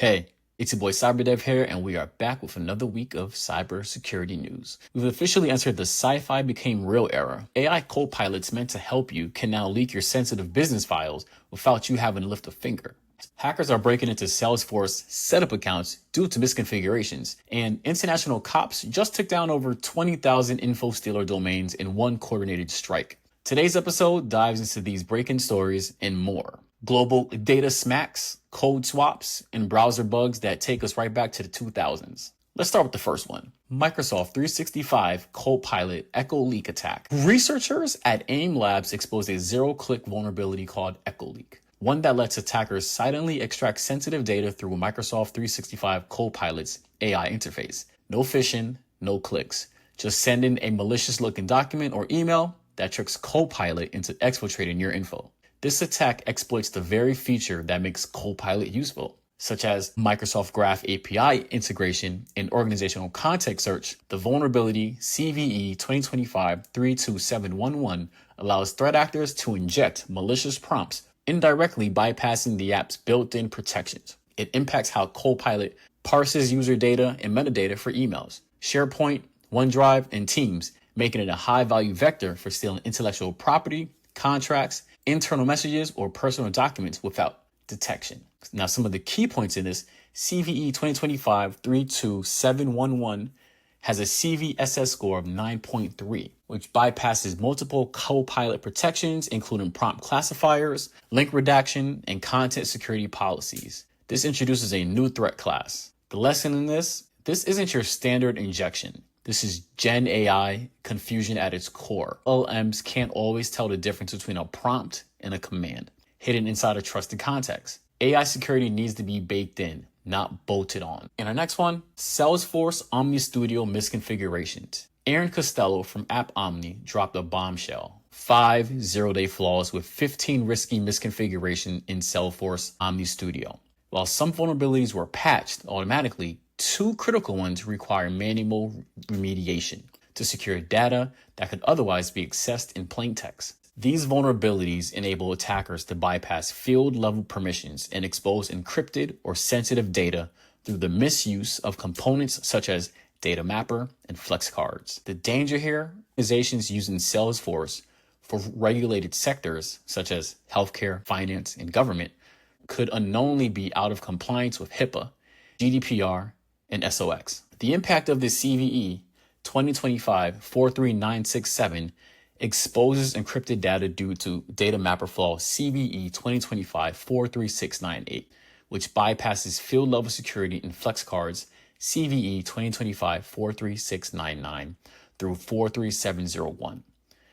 Hey, it's your boy CyberDev here, and we are back with another week of cybersecurity news. We've officially entered the sci-fi became real era. AI copilots meant to help you can now leak your sensitive business files without you having to lift a finger. Hackers are breaking into Salesforce setup accounts due to misconfigurations, and international cops just took down over 20,000 infostealer domains in one coordinated strike. Today's episode dives into these break-in stories and more. Global data smacks, code swaps, and browser bugs that take us right back to the 2000s. Let's start with the first one. Microsoft 365 Copilot Echo Leak attack. Researchers at AIM Labs exposed a zero-click vulnerability called Echo Leak, one that lets attackers silently extract sensitive data through Microsoft 365 Copilot's AI interface. No phishing, no clicks. Just send in a malicious-looking document or email that tricks Copilot into exfiltrating your info. This attack exploits the very feature that makes Copilot useful, such as Microsoft Graph API integration and organizational context search. The vulnerability CVE 2025-32711 allows threat actors to inject malicious prompts, indirectly bypassing the app's built-in protections. It impacts how Copilot parses user data and metadata for emails, SharePoint, OneDrive, and Teams, making it a high-value vector for stealing intellectual property, contracts, internal messages, or personal documents without detection. Now, some of the key points in this, CVE 2025-32711 has a CVSS score of 9.3, which bypasses multiple Copilot protections, including prompt classifiers, link redaction, and content security policies. This introduces a new threat class. The lesson in this isn't your standard injection. This is GenAI confusion at its core. LLMs can't always tell the difference between a prompt and a command, hidden inside a trusted context. AI security needs to be baked in, not bolted on. In our next one, Salesforce Omni Studio misconfigurations. Aaron Costello from App Omni dropped a bombshell. 5 zero-day flaws with 15 risky misconfiguration in Salesforce Omni Studio. While some vulnerabilities were patched automatically, 2 critical ones require manual remediation to secure data that could otherwise be accessed in plain text. These vulnerabilities enable attackers to bypass field-level permissions and expose encrypted or sensitive data through the misuse of components such as data mapper and flex cards. The danger here, organizations using Salesforce for regulated sectors such as healthcare, finance, and government could unknowingly be out of compliance with HIPAA, GDPR, and SOX. The impact of the CVE 2025-43967 exposes encrypted data due to data mapper flaw CVE 2025-43698, which bypasses field-level security in flex cards CVE 2025-43699 through 43701.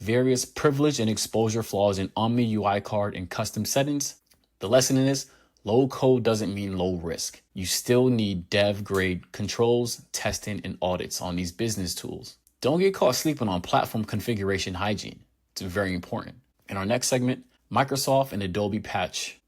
Various privilege and exposure flaws in Omni UI card and custom settings. The lesson in this: low code doesn't mean low risk. You still need dev grade controls, testing, and audits on these business tools. Don't get caught sleeping on platform configuration hygiene. It's very important. In our next segment, Microsoft and Adobe Patch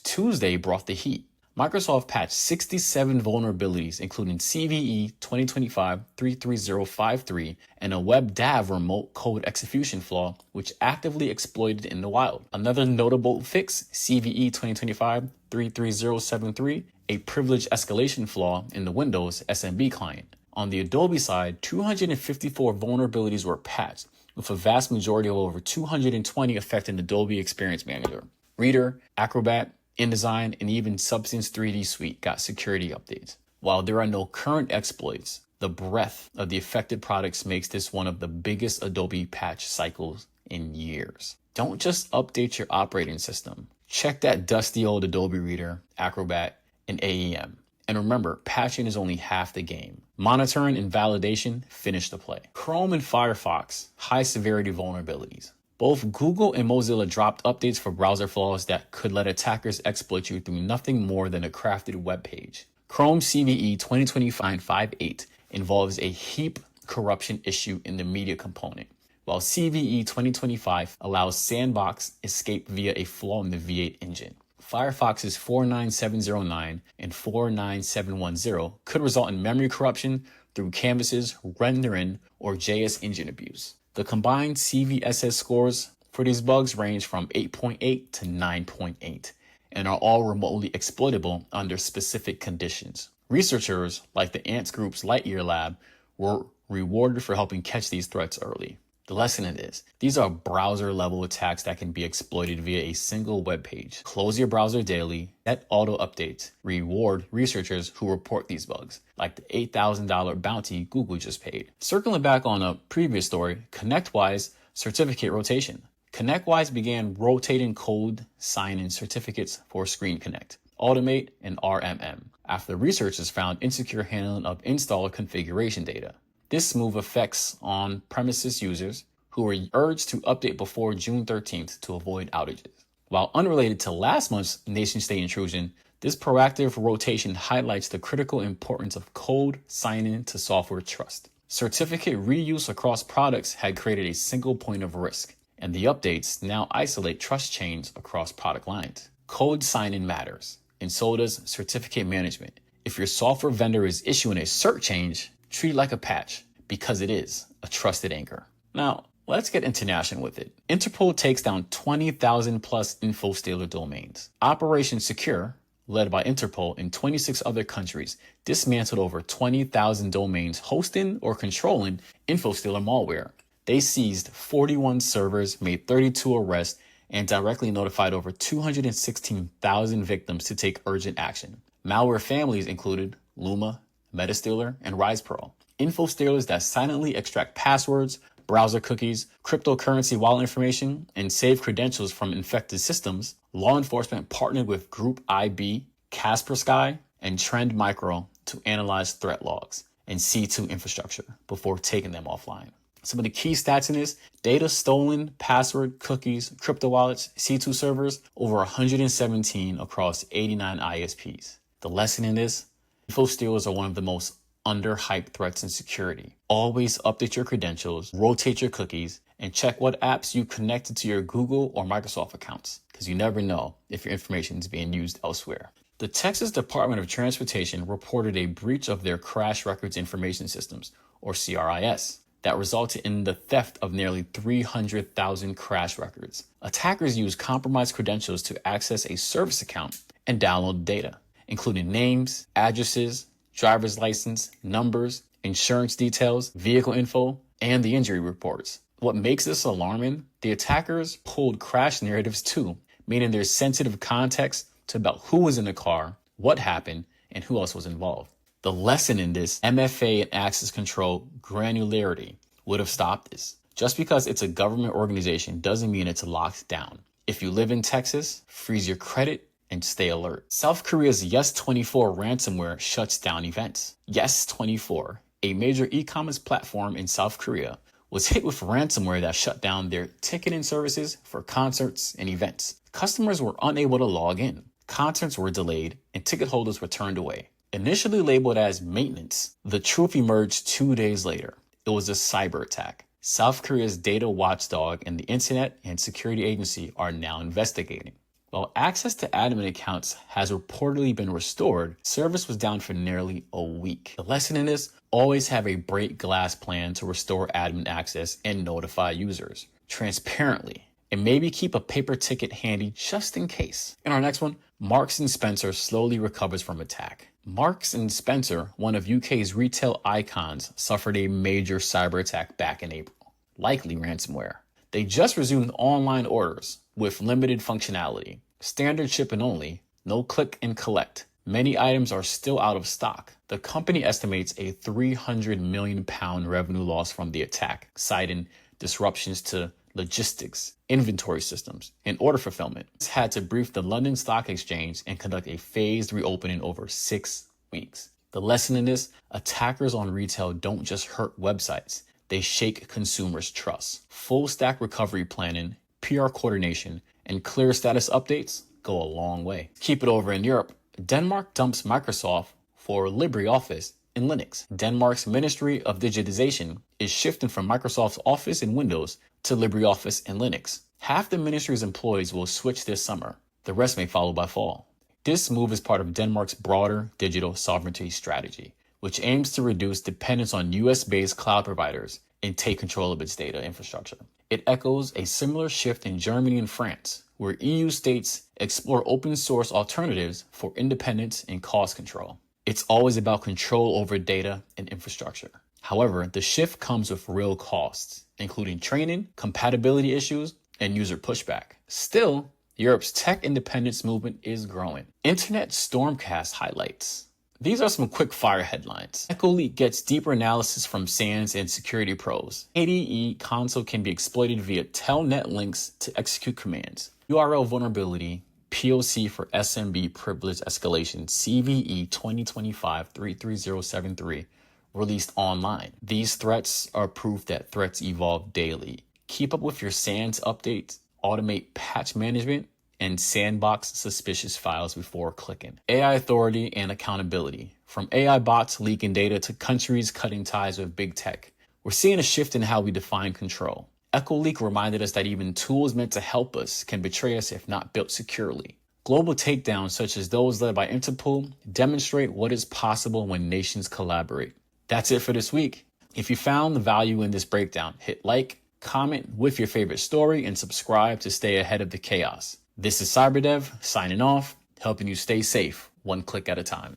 Tuesday brought the heat. Microsoft patched 67 vulnerabilities, including CVE 2025-33053 and a WebDAV remote code execution flaw, which actively exploited in the wild. Another notable fix, CVE 2025-33073, a privilege escalation flaw in the Windows SMB client. On the Adobe side, 254 vulnerabilities were patched, with a vast majority of over 220 affecting Adobe Experience Manager, Reader, Acrobat, InDesign, and even Substance 3D Suite got security updates. While there are no current exploits, the breadth of the affected products makes this one of the biggest Adobe patch cycles in years. Don't just update your operating system. Check that dusty old Adobe Reader, Acrobat, and AEM. And remember, patching is only half the game. Monitoring and validation finish the play. Chrome and Firefox, high severity vulnerabilities. Both Google and Mozilla dropped updates for browser flaws that could let attackers exploit you through nothing more than a crafted web page. Chrome CVE 2025-58 involves a heap corruption issue in the media component, while CVE 2025 allows sandbox escape via a flaw in the V8 engine. Firefox's 49709 and 49710 could result in memory corruption through canvases, rendering, or JS engine abuse. The combined CVSS scores for these bugs range from 8.8 to 9.8, and are all remotely exploitable under specific conditions. Researchers like the Ants Group's Lightyear Lab were rewarded for helping catch these threats early. The lesson in this: these are browser-level attacks that can be exploited via a single web page. Close your browser daily, set auto updates, reward researchers who report these bugs, like the $8,000 bounty Google just paid. Circling back on a previous story, ConnectWise certificate rotation. ConnectWise began rotating code sign-in certificates for Screen Connect, Automate, and RMM after researchers found insecure handling of installer configuration data. This move affects on-premises users who were urged to update before June 13th to avoid outages. While unrelated to last month's nation-state intrusion, this proactive rotation highlights the critical importance of code sign-in to software trust. Certificate reuse across products had created a single point of risk, and the updates now isolate trust chains across product lines. Code sign-in matters, and so does certificate management. If your software vendor is issuing a cert change, treat it like a patch, because it is a trusted anchor. Now, let's get international with it. INTERPOL takes down 20,000 plus infostealer domains. Operation Secure, led by INTERPOL in 26 other countries, dismantled over 20,000 domains hosting or controlling infostealer malware. They seized 41 servers, made 32 arrests, and directly notified over 216,000 victims to take urgent action. Malware families included Luma, Metastealer, and RisePro. Infostealers that silently extract passwords, browser cookies, cryptocurrency wallet information, and save credentials from infected systems. Law enforcement partnered with Group IB, Kaspersky, and Trend Micro to analyze threat logs and C2 infrastructure before taking them offline. Some of the key stats in this: data stolen, password, cookies, crypto wallets, C2 servers, over 117 across 89 ISPs. The lesson in this: infostealers are one of the most underhyped threats in security. Always update your credentials, rotate your cookies, and check what apps you connected to your Google or Microsoft accounts, because you never know if your information is being used elsewhere. The Texas Department of Transportation reported a breach of their Crash Records Information Systems, or CRIS, that resulted in the theft of nearly 300,000 crash records. Attackers used compromised credentials to access a service account and download data, including names, addresses, driver's license, numbers, insurance details, vehicle info, and the injury reports. What makes this alarming? The attackers pulled crash narratives too, meaning there's sensitive context to about who was in the car, what happened, and who else was involved. The lesson in this: MFA and access control granularity would have stopped this. Just because it's a government organization doesn't mean it's locked down. If you live in Texas, freeze your credit and stay alert. South Korea's Yes24 ransomware shuts down events. Yes24, a major e-commerce platform in South Korea, was hit with ransomware that shut down their ticketing services for concerts and events. Customers were unable to log in. Concerts were delayed and ticket holders were turned away. Initially labeled as maintenance, the truth emerged 2 days later. It was a cyber attack. South Korea's data watchdog and the Internet and Security Agency are now investigating. While access to admin accounts has reportedly been restored, service was down for nearly a week. The lesson in this: always have a break glass plan to restore admin access and notify users transparently. And maybe keep a paper ticket handy just in case. In our next one, Marks & Spencer slowly recovers from attack. Marks & Spencer, one of UK's retail icons, suffered a major cyber attack back in April, likely ransomware. They just resumed online orders with limited functionality, standard shipping only, no click and collect. Many items are still out of stock. The company estimates a £300 million revenue loss from the attack, citing disruptions to logistics, inventory systems, and order fulfillment. This had to brief the London Stock Exchange and conduct a phased reopening over 6 weeks. The lesson in this: attackers on retail don't just hurt websites, they shake consumers' trust. Full stack recovery planning, PR coordination, and clear status updates go a long way. Keep it over in Europe. Denmark dumps Microsoft for LibreOffice in Linux. Denmark's Ministry of Digitization is shifting from Microsoft's Office and Windows to LibreOffice and Linux. Half the ministry's employees will switch this summer. The rest may follow by fall. This move is part of Denmark's broader digital sovereignty strategy, which aims to reduce dependence on US-based cloud providers and take control of its data infrastructure. It echoes a similar shift in Germany and France, where EU states explore open source alternatives for independence and cost control. It's always about control over data and infrastructure. However, the shift comes with real costs, including training, compatibility issues, and user pushback. Still, Europe's tech independence movement is growing. Internet Stormcast highlights. These are some quick fire headlines. EchoLeak gets deeper analysis from SANS and security pros. ADE console can be exploited via telnet links to execute commands. URL vulnerability, POC for SMB privilege escalation, CVE 2025-33073, released online. These threats are proof that threats evolve daily. Keep up with your SANS updates, automate patch management, and sandbox suspicious files before clicking. AI authority and accountability. From AI bots leaking data to countries cutting ties with big tech, we're seeing a shift in how we define control. EchoLeak reminded us that even tools meant to help us can betray us if not built securely. Global takedowns, such as those led by INTERPOL, demonstrate what is possible when nations collaborate. That's it for this week. If you found the value in this breakdown, hit like, comment with your favorite story, and subscribe to stay ahead of the chaos. This is CyberDev signing off, helping you stay safe, one click at a time.